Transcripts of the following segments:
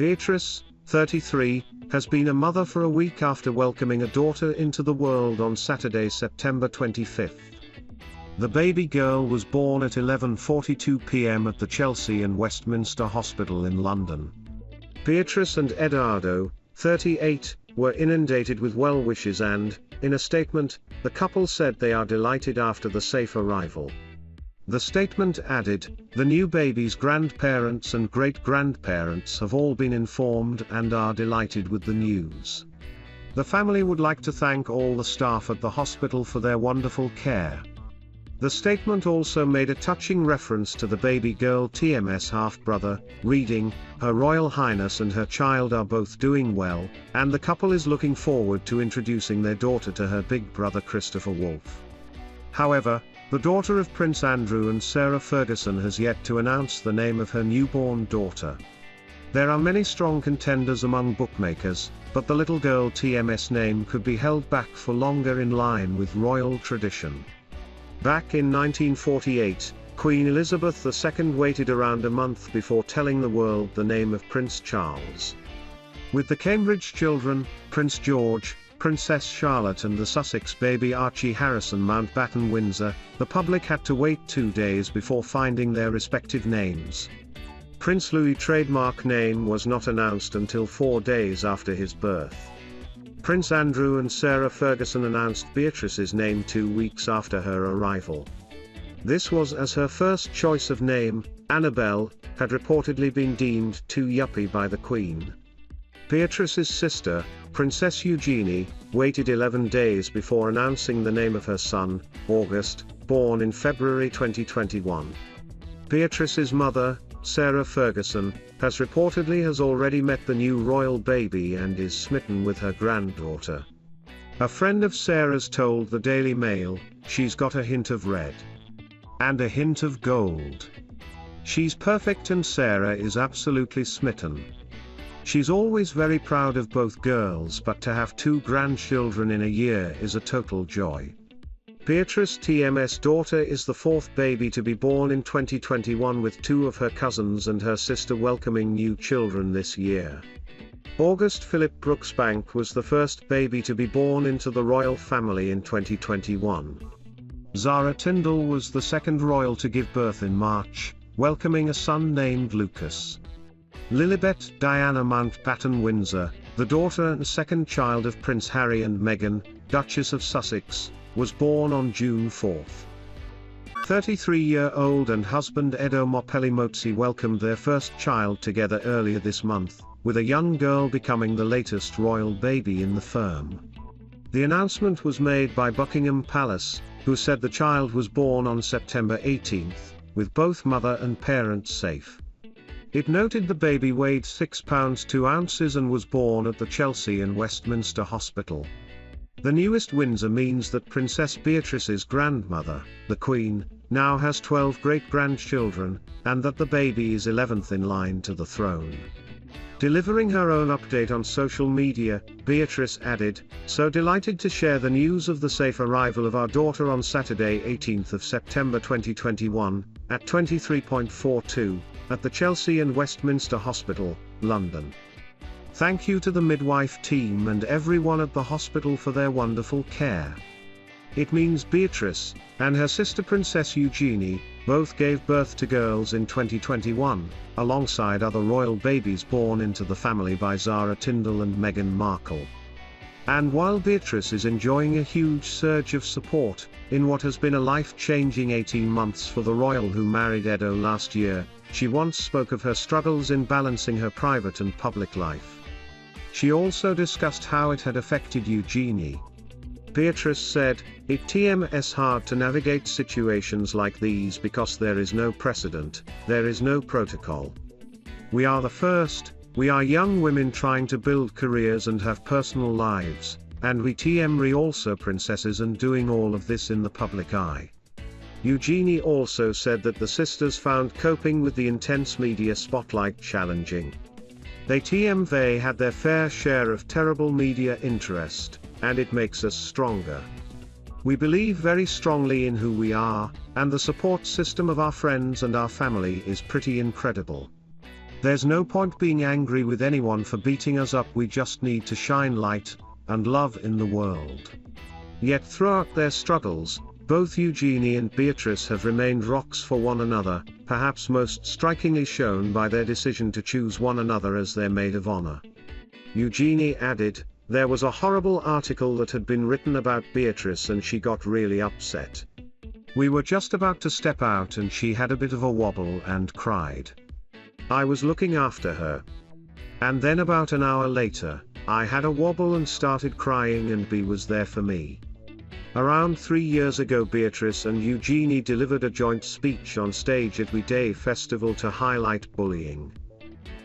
Beatrice, 33, has been a mother for a week after welcoming a daughter into the world on Saturday, September 25. The baby girl was born at 11:42 p.m. at the Chelsea and Westminster Hospital in London. Beatrice and Edoardo, 38, were inundated with well wishes and, in a statement, the couple said they are delighted after the safe arrival. The statement added, "The new baby's grandparents and great-grandparents have all been informed and are delighted with the news. The family would like to thank all the staff at the hospital for their wonderful care." The statement also made a touching reference to the baby girl TMS half-brother, reading, "Her Royal Highness and her child are both doing well, and the couple is looking forward to introducing their daughter to her big brother Christopher Woolf." However, the daughter of Prince Andrew and Sarah Ferguson has yet to announce the name of her newborn daughter. There are many strong contenders among bookmakers, but the little girl TMS name could be held back for longer in line with royal tradition. Back in 1948, Queen Elizabeth II waited around a month before telling the world the name of Prince Charles. With the Cambridge children, Prince George, Princess Charlotte and the Sussex baby Archie Harrison Mountbatten Windsor, the public had to wait 2 days before finding their respective names. Prince Louis' trademark name was not announced until 4 days after his birth. Prince Andrew and Sarah Ferguson announced Beatrice's name 2 weeks after her arrival. This was as her first choice of name, Annabel, had reportedly been deemed too yuppie by the Queen. Beatrice's sister, Princess Eugenie, waited 11 days before announcing the name of her son, August, born in February 2021. Beatrice's mother, Sarah Ferguson, has already met the new royal baby and is smitten with her granddaughter. A friend of Sarah's told the Daily Mail, "She's got a hint of red. And a hint of gold. She's perfect and Sarah is absolutely smitten. She's always very proud of both girls, but to have 2 grandchildren in a year is a total joy." Beatrice TMS daughter is the 4th baby to be born in 2021, with 2 of her cousins and her sister welcoming new children this year. August Philip Brooksbank was the first baby to be born into the royal family in 2021. Zara Tindall was the 2nd royal to give birth in March, welcoming a son named Lucas. Lilibet Diana Mountbatten Windsor, the daughter and 2nd child of Prince Harry and Meghan, Duchess of Sussex, was born on June 4. 33-year-old and husband Edo Mopelli welcomed their first child together earlier this month, with a young girl becoming the latest royal baby in the firm. The announcement was made by Buckingham Palace, who said the child was born on September 18, with both mother and parents safe. It noted the baby weighed 6 pounds 2 ounces and was born at the Chelsea and Westminster Hospital. The newest Windsor means that Princess Beatrice's grandmother, the Queen, now has 12 great-grandchildren, and that the baby is 11th in line to the throne. Delivering her own update on social media, Beatrice added, "So delighted to share the news of the safe arrival of our daughter on Saturday 18th of September 2021, at 23:42, at the Chelsea and Westminster Hospital, London. Thank you to the midwife team and everyone at the hospital for their wonderful care. It means Beatrice, and her sister Princess Eugenie, both gave birth to girls in 2021, alongside other royal babies born into the family by Zara Tindall and Meghan Markle. And while Beatrice is enjoying a huge surge of support, in what has been a life-changing 18 months for the royal who married Edo last year, she once spoke of her struggles in balancing her private and public life. She also discussed how it had affected Eugenie. Beatrice said, "It's hard to navigate situations like these because there is no precedent, there is no protocol. We are the first, we are young women trying to build careers and have personal lives, and we also princesses and doing all of this in the public eye." Eugenie also said that the sisters found coping with the intense media spotlight challenging. They had their fair share of terrible media interest, and it makes us stronger. We believe very strongly in who we are, and the support system of our friends and our family is pretty incredible. There's no point being angry with anyone for beating us up, we just need to shine light and love in the world. Yet throughout their struggles, both Eugenie and Beatrice have remained rocks for one another, perhaps most strikingly shown by their decision to choose one another as their maid of honor. Eugenie added, "There was a horrible article that had been written about Beatrice and she got really upset. We were just about to step out and she had a bit of a wobble and cried. I was looking after her. And then about an hour later, I had a wobble and started crying and B was there for me." Around 3 years ago, Beatrice and Eugenie delivered a joint speech on stage at We Day Festival to highlight bullying.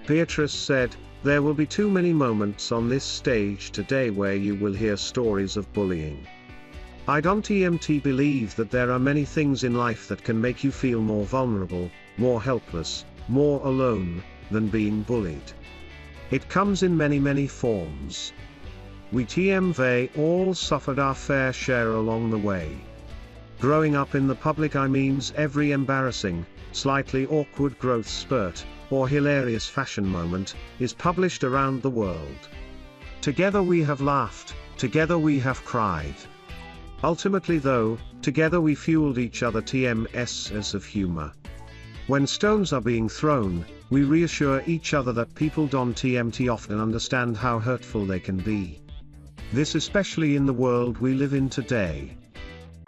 Beatrice said, "There will be too many moments on this stage today where you will hear stories of bullying. I don't believe that there are many things in life that can make you feel more vulnerable, more helpless, more alone, than being bullied. It comes in many forms. We all suffered our fair share along the way. Growing up in the public eye means every embarrassing, slightly awkward growth spurt, or hilarious fashion moment, is published around the world. Together we have laughed, together we have cried. Ultimately though, together we fueled each other as of humor. When stones are being thrown, we reassure each other that people don't often understand how hurtful they can be. This especially in the world we live in today."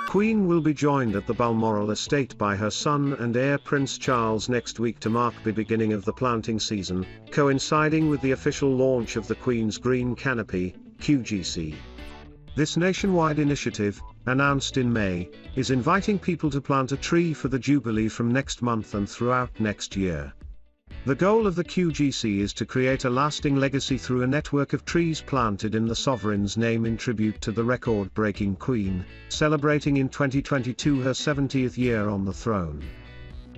Queen will be joined at the Balmoral estate by her son and heir Prince Charles next week to mark the beginning of the planting season, coinciding with the official launch of the Queen's Green Canopy, QGC. This nationwide initiative, announced in May, is inviting people to plant a tree for the Jubilee from next month and throughout next year. The goal of the QGC is to create a lasting legacy through a network of trees planted in the sovereign's name in tribute to the record-breaking Queen, celebrating in 2022 her 70th year on the throne.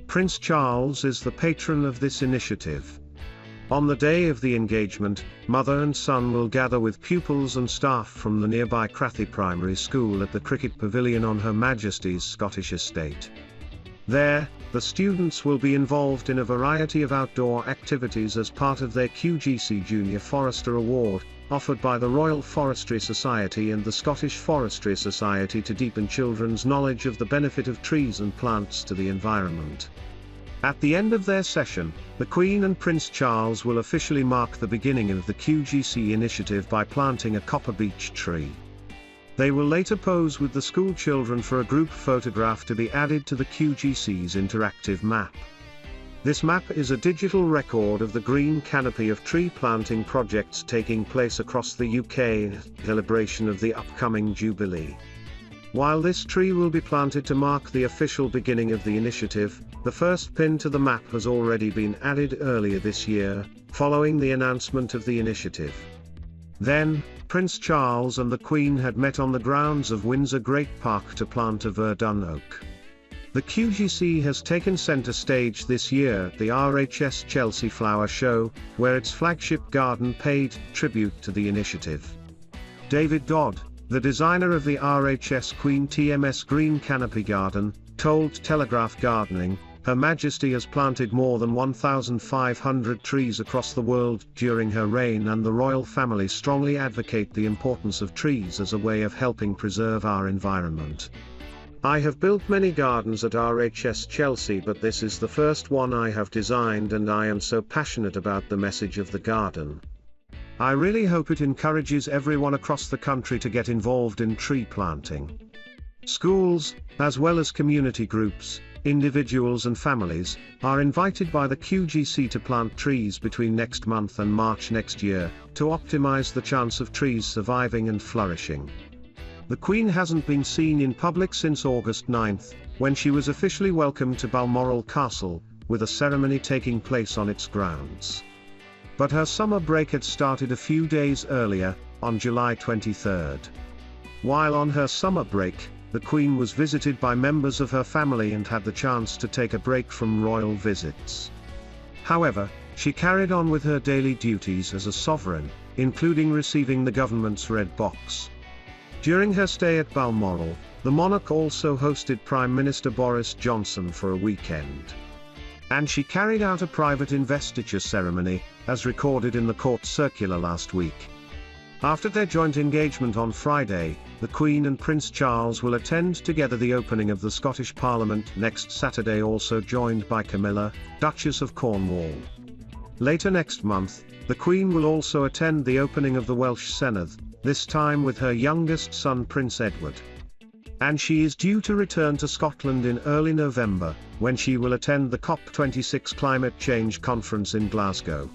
Prince Charles is the patron of this initiative. On the day of the engagement, mother and son will gather with pupils and staff from the nearby Crathy Primary School at the Cricket Pavilion on Her Majesty's Scottish estate. There, the students will be involved in a variety of outdoor activities as part of their QGC Junior Forester Award, offered by the Royal Forestry Society and the Scottish Forestry Society to deepen children's knowledge of the benefit of trees and plants to the environment. At the end of their session, the Queen and Prince Charles will officially mark the beginning of the QGC initiative by planting a copper beech tree. They will later pose with the school children for a group photograph to be added to the QGC's interactive map. This map is a digital record of the green canopy of tree planting projects taking place across the UK in celebration of the upcoming Jubilee. While this tree will be planted to mark the official beginning of the initiative, the first pin to the map has already been added earlier this year, following the announcement of the initiative. Then, Prince Charles and the Queen had met on the grounds of Windsor Great Park to plant a verdun oak. The QGC has taken centre stage this year at the RHS Chelsea Flower Show, where its flagship garden paid tribute to the initiative. David Dodd, the designer of the RHS Queen TMS Green Canopy Garden, told Telegraph Gardening, Her Majesty has planted more than 1,500 trees across the world during her reign, and the royal family strongly advocate the importance of trees as a way of helping preserve our environment. I have built many gardens at RHS Chelsea, but this is the first one I have designed, and I am so passionate about the message of the garden. I really hope it encourages everyone across the country to get involved in tree planting. Schools, as well as community groups, individuals and families, are invited by the QGC to plant trees between next month and March next year, to optimize the chance of trees surviving and flourishing. The Queen hasn't been seen in public since August 9, when she was officially welcomed to Balmoral Castle, with a ceremony taking place on its grounds. But her summer break had started a few days earlier, on July 23. While on her summer break, the Queen was visited by members of her family and had the chance to take a break from royal visits. However, she carried on with her daily duties as a sovereign, including receiving the government's red box. During her stay at Balmoral, the monarch also hosted Prime Minister Boris Johnson for a weekend. And she carried out a private investiture ceremony, as recorded in the court circular last week. After their joint engagement on Friday, the Queen and Prince Charles will attend together the opening of the Scottish Parliament next Saturday, also joined by Camilla, Duchess of Cornwall. Later next month, the Queen will also attend the opening of the Welsh Senedd, this time with her youngest son Prince Edward. And she is due to return to Scotland in early November, when she will attend the COP26 climate change conference in Glasgow.